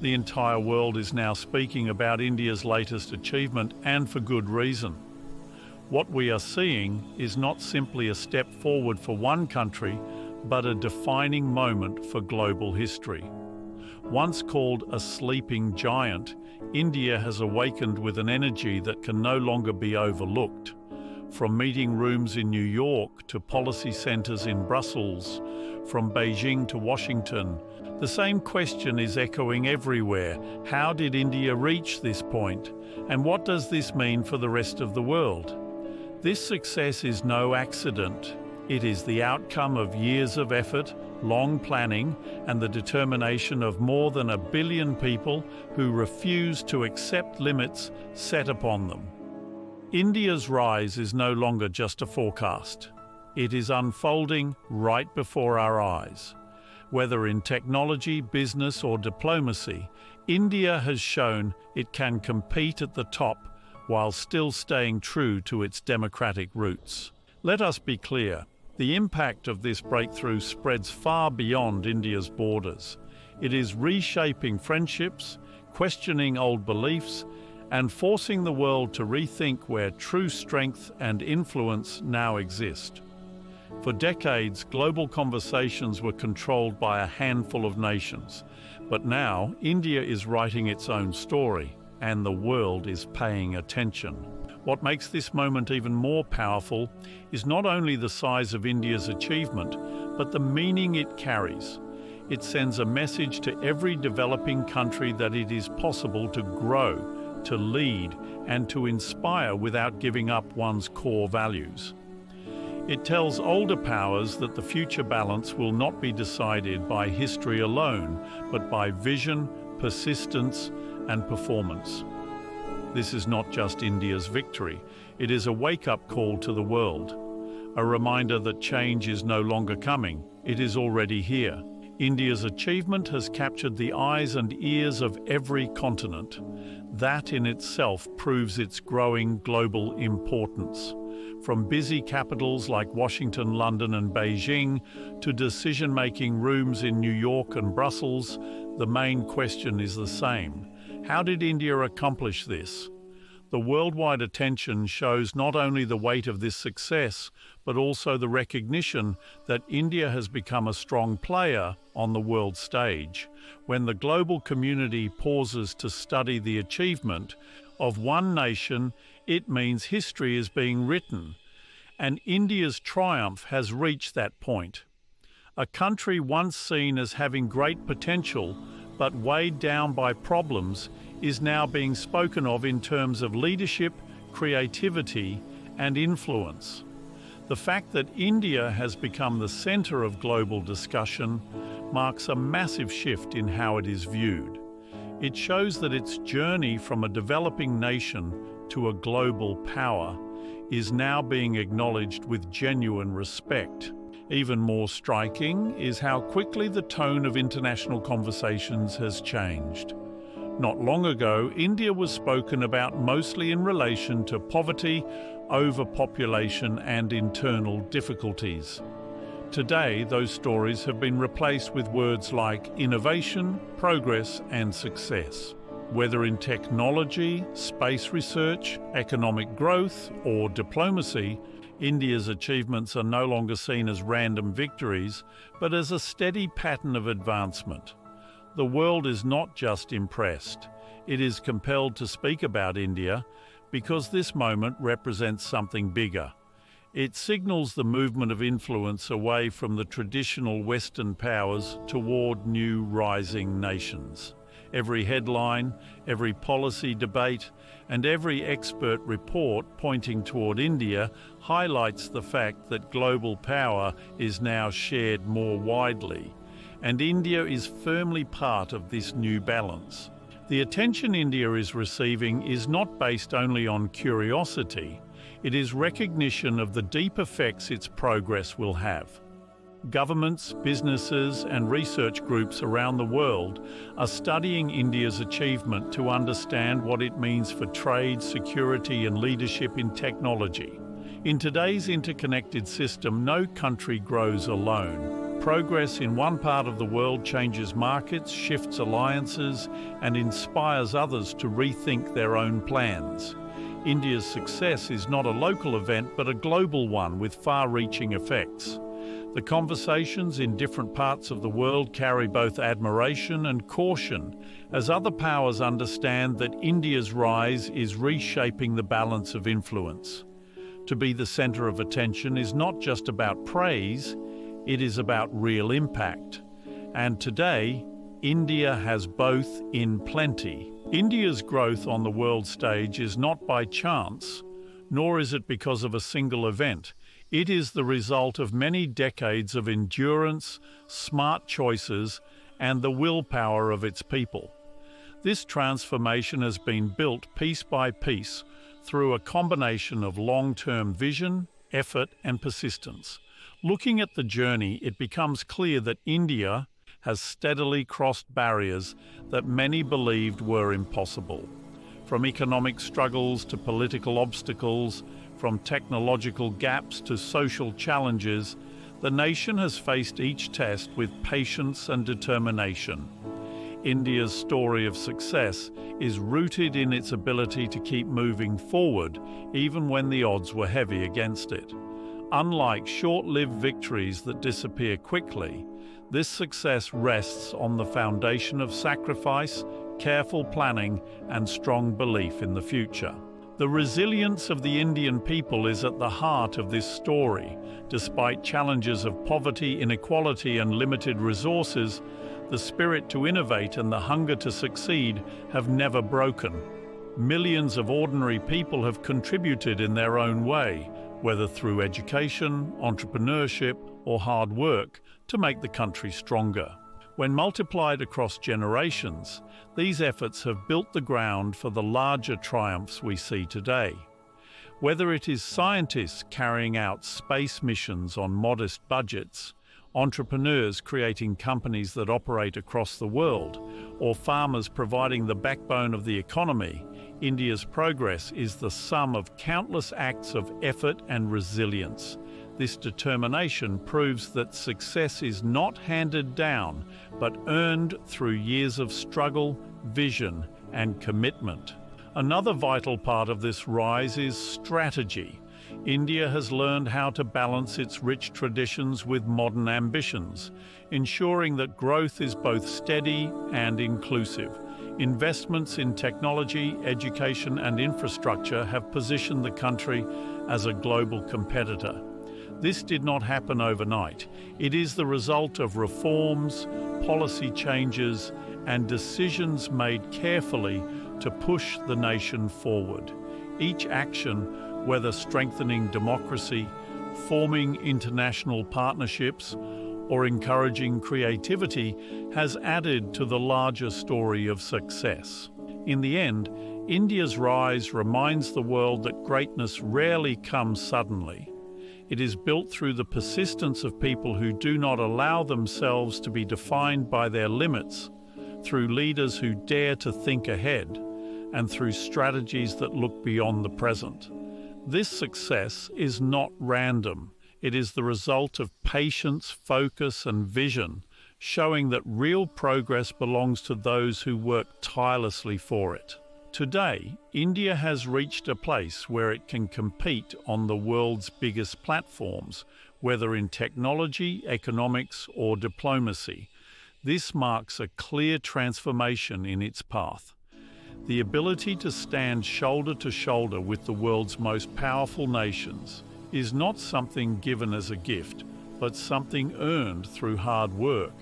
The entire world is now speaking about India's latest achievement, and for good reason. What we are seeing is not simply a step forward for one country, but a defining moment for global history. Once called a sleeping giant, India has awakened with an energy that can no longer be overlooked. From meeting rooms in New York to policy centres in Brussels, from Beijing to Washington, the same question is echoing everywhere. How did India reach this point? And what does this mean for the rest of the world? This success is no accident. It is the outcome of years of effort, long planning, and the determination of more than 1 billion people who refuse to accept limits set upon them. India's rise is no longer just a forecast. It is unfolding right before our eyes. Whether in technology, business, or diplomacy, India has shown it can compete at the top while still staying true to its democratic roots. Let us be clear. The impact of this breakthrough spreads far beyond India's borders. It is reshaping friendships, questioning old beliefs, and forcing the world to rethink where true strength and influence now exist. For decades, global conversations were controlled by a handful of nations, but now India is writing its own story, and the world is paying attention. What makes this moment even more powerful is not only the size of India's achievement, but the meaning it carries. It sends a message to every developing country that it is possible to grow, to lead, and to inspire without giving up one's core values. It tells older powers that the future balance will not be decided by history alone, but by vision, persistence, and performance. This is not just India's victory, it is a wake-up call to the world, a reminder that change is no longer coming, it is already here. India's achievement has captured the eyes and ears of every continent. That in itself proves its growing global importance. From busy capitals like Washington, London, and Beijing to decision-making rooms in New York and Brussels, the main question is the same. How did India accomplish this? The worldwide attention shows not only the weight of this success, but also the recognition that India has become a strong player on the world stage. When the global community pauses to study the achievement of one nation, it means history is being written, and India's triumph has reached that point. A country once seen as having great potential, but weighed down by problems, is now being spoken of in terms of leadership, creativity, and influence. The fact that India has become the center of global discussion marks a massive shift in how it is viewed. It shows that its journey from a developing nation to a global power is now being acknowledged with genuine respect. Even more striking is how quickly the tone of international conversations has changed. Not long ago, India was spoken about mostly in relation to poverty, overpopulation, and internal difficulties. Today, those stories have been replaced with words like innovation, progress, and success. Whether in technology, space research, economic growth, or diplomacy, India's achievements are no longer seen as random victories, but as a steady pattern of advancement. The world is not just impressed. It is compelled to speak about India because this moment represents something bigger. It signals the movement of influence away from the traditional Western powers toward new rising nations. Every headline, every policy debate, and every expert report pointing toward India highlights the fact that global power is now shared more widely, and India is firmly part of this new balance. The attention India is receiving is not based only on curiosity, it is recognition of the deep effects its progress will have. Governments, businesses, and research groups around the world are studying India's achievement to understand what it means for trade, security, and leadership in technology. In today's interconnected system, no country grows alone. Progress in one part of the world changes markets, shifts alliances, and inspires others to rethink their own plans. India's success is not a local event but a global one with far-reaching effects. The conversations in different parts of the world carry both admiration and caution as other powers understand that India's rise is reshaping the balance of influence. To be the centre of attention is not just about praise, it is about real impact. And today, India has both in plenty. India's growth on the world stage is not by chance, nor is it because of a single event. It is the result of many decades of endurance, smart choices, and the willpower of its people. This transformation has been built piece by piece through a combination of long-term vision, effort, and persistence. Looking at the journey, it becomes clear that India has steadily crossed barriers that many believed were impossible. From economic struggles to political obstacles, from technological gaps to social challenges, the nation has faced each test with patience and determination. India's story of success is rooted in its ability to keep moving forward, even when the odds were heavy against it. Unlike short-lived victories that disappear quickly, this success rests on the foundation of sacrifice, careful planning, and strong belief in the future. The resilience of the Indian people is at the heart of this story. Despite challenges of poverty, inequality, and limited resources, the spirit to innovate and the hunger to succeed have never broken. Millions of ordinary people have contributed in their own way, whether through education, entrepreneurship, or hard work, to make the country stronger. When multiplied across generations, these efforts have built the ground for the larger triumphs we see today. Whether it is scientists carrying out space missions on modest budgets, entrepreneurs creating companies that operate across the world, or farmers providing the backbone of the economy, India's progress is the sum of countless acts of effort and resilience. This determination proves that success is not handed down, but earned through years of struggle, vision, and commitment. Another vital part of this rise is strategy. India has learned how to balance its rich traditions with modern ambitions, ensuring that growth is both steady and inclusive. Investments in technology, education, and infrastructure have positioned the country as a global competitor. This did not happen overnight. It is the result of reforms, policy changes, and decisions made carefully to push the nation forward. Each action, whether strengthening democracy, forming international partnerships, or encouraging creativity, has added to the larger story of success. In the end, India's rise reminds the world that greatness rarely comes suddenly. It is built through the persistence of people who do not allow themselves to be defined by their limits, through leaders who dare to think ahead, and through strategies that look beyond the present. This success is not random. It is the result of patience, focus, and vision, showing that real progress belongs to those who work tirelessly for it. Today, India has reached a place where it can compete on the world's biggest platforms, whether in technology, economics, or diplomacy. This marks a clear transformation in its path. The ability to stand shoulder to shoulder with the world's most powerful nations is not something given as a gift, but something earned through hard work,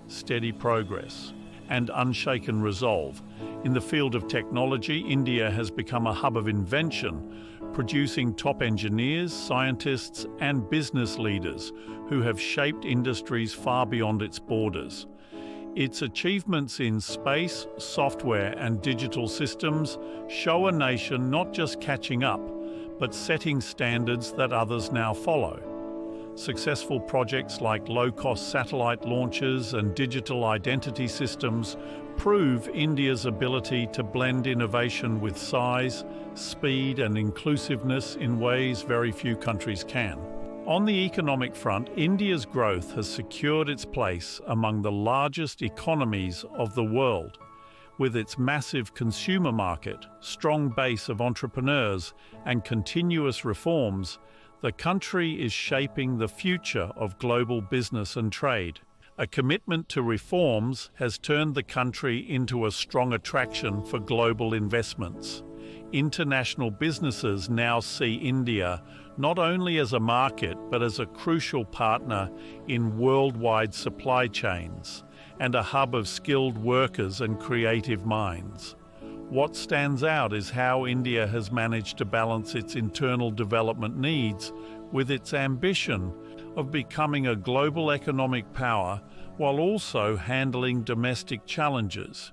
steady progress, and unshaken resolve. In the field of technology, India has become a hub of invention, producing top engineers, scientists, and business leaders who have shaped industries far beyond its borders. Its achievements in space, software, and digital systems show a nation not just catching up, but setting standards that others now follow. Successful projects like low-cost satellite launches and digital identity systems prove India's ability to blend innovation with size, speed, and inclusiveness in ways very few countries can. On the economic front, India's growth has secured its place among the largest economies of the world. With its massive consumer market, strong base of entrepreneurs, and continuous reforms, the country is shaping the future of global business and trade. A commitment to reforms has turned the country into a strong attraction for global investments. International businesses now see India not only as a market but as a crucial partner in worldwide supply chains and a hub of skilled workers and creative minds. What stands out is how India has managed to balance its internal development needs with its ambition of becoming a global economic power while also handling domestic challenges.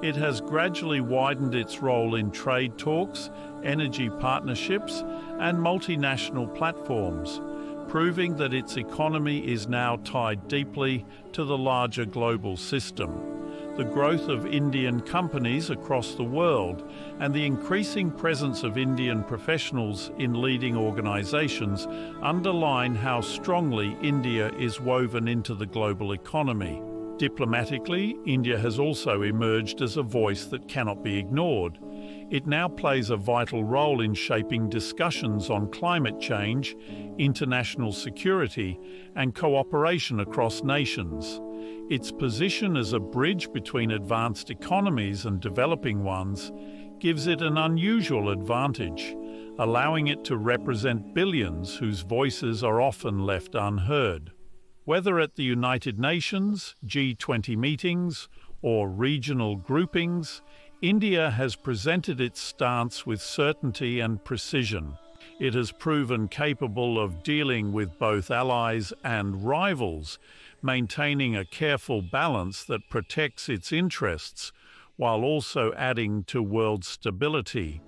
It has gradually widened its role in trade talks, energy partnerships, and multinational platforms, proving that its economy is now tied deeply to the larger global system. The growth of Indian companies across the world and the increasing presence of Indian professionals in leading organizations underline how strongly India is woven into the global economy. Diplomatically, India has also emerged as a voice that cannot be ignored. It now plays a vital role in shaping discussions on climate change, international security, and cooperation across nations. Its position as a bridge between advanced economies and developing ones gives it an unusual advantage, allowing it to represent billions whose voices are often left unheard. Whether at the United Nations, G20 meetings, or regional groupings, India has presented its stance with certainty and precision. It has proven capable of dealing with both allies and rivals, maintaining a careful balance that protects its interests while also adding to world stability.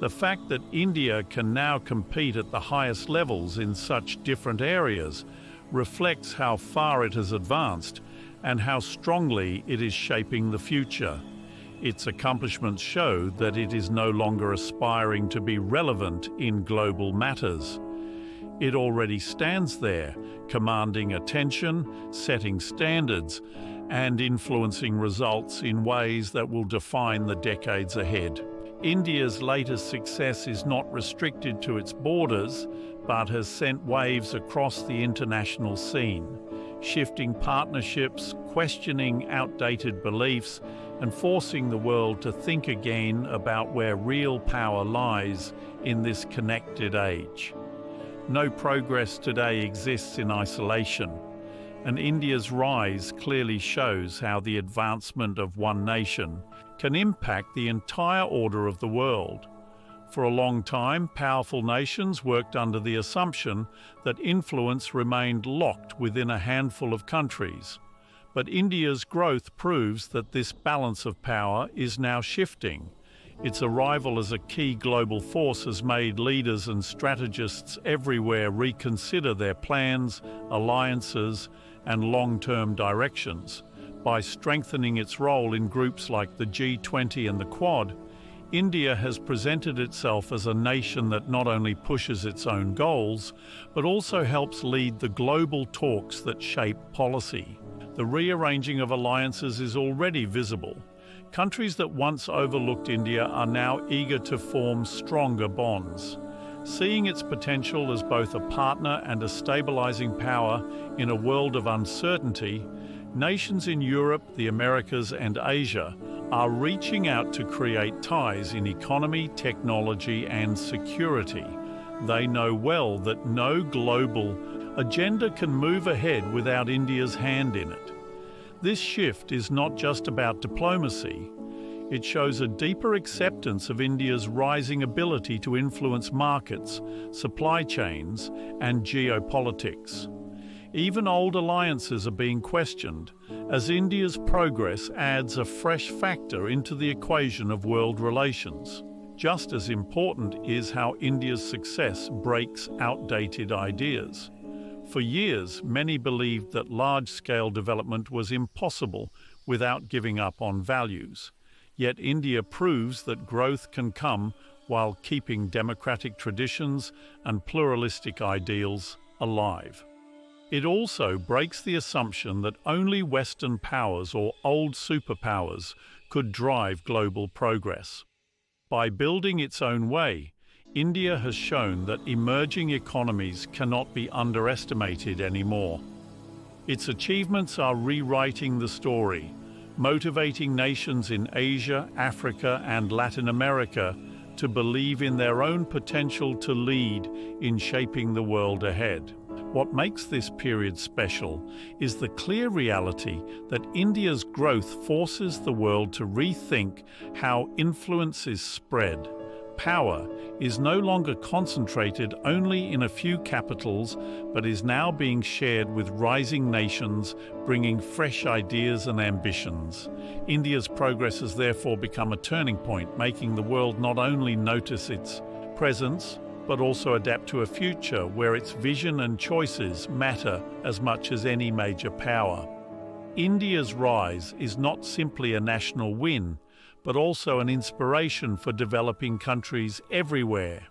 The fact that India can now compete at the highest levels in such different areas reflects how far it has advanced and how strongly it is shaping the future. Its accomplishments show that it is no longer aspiring to be relevant in global matters. It already stands there, commanding attention, setting standards, and influencing results in ways that will define the decades ahead. India's latest success is not restricted to its borders, but has sent waves across the international scene, shifting partnerships, questioning outdated beliefs, and forcing the world to think again about where real power lies in this connected age. No progress today exists in isolation, and India's rise clearly shows how the advancement of one nation can impact the entire order of the world. For a long time, powerful nations worked under the assumption that influence remained locked within a handful of countries. But India's growth proves that this balance of power is now shifting. Its arrival as a key global force has made leaders and strategists everywhere reconsider their plans, alliances, and long-term directions. By strengthening its role in groups like the G20 and the Quad, India has presented itself as a nation that not only pushes its own goals, but also helps lead the global talks that shape policy. The rearranging of alliances is already visible. Countries that once overlooked India are now eager to form stronger bonds. Seeing its potential as both a partner and a stabilizing power in a world of uncertainty, nations in Europe, the Americas, and Asia are reaching out to create ties in economy, technology, and security. They know well that no global agenda can move ahead without India's hand in it. This shift is not just about diplomacy. It shows a deeper acceptance of India's rising ability to influence markets, supply chains, and geopolitics. Even old alliances are being questioned, as India's progress adds a fresh factor into the equation of world relations. Just as important is how India's success breaks outdated ideas. For years, many believed that large-scale development was impossible without giving up on values. Yet India proves that growth can come while keeping democratic traditions and pluralistic ideals alive. It also breaks the assumption that only Western powers or old superpowers could drive global progress. By building its own way, India has shown that emerging economies cannot be underestimated anymore. Its achievements are rewriting the story, motivating nations in Asia, Africa, and Latin America to believe in their own potential to lead in shaping the world ahead. What makes this period special is the clear reality that India's growth forces the world to rethink how influence is spread. Power is no longer concentrated only in a few capitals, but is now being shared with rising nations, bringing fresh ideas and ambitions. India's progress has therefore become a turning point, making the world not only notice its presence, but also adapt to a future where its vision and choices matter as much as any major power. India's rise is not simply a national win, but also an inspiration for developing countries everywhere.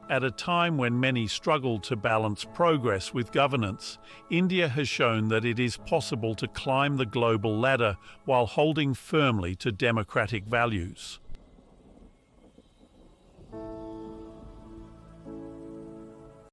At a time when many struggle to balance progress with governance, India has shown that it is possible to climb the global ladder while holding firmly to democratic values.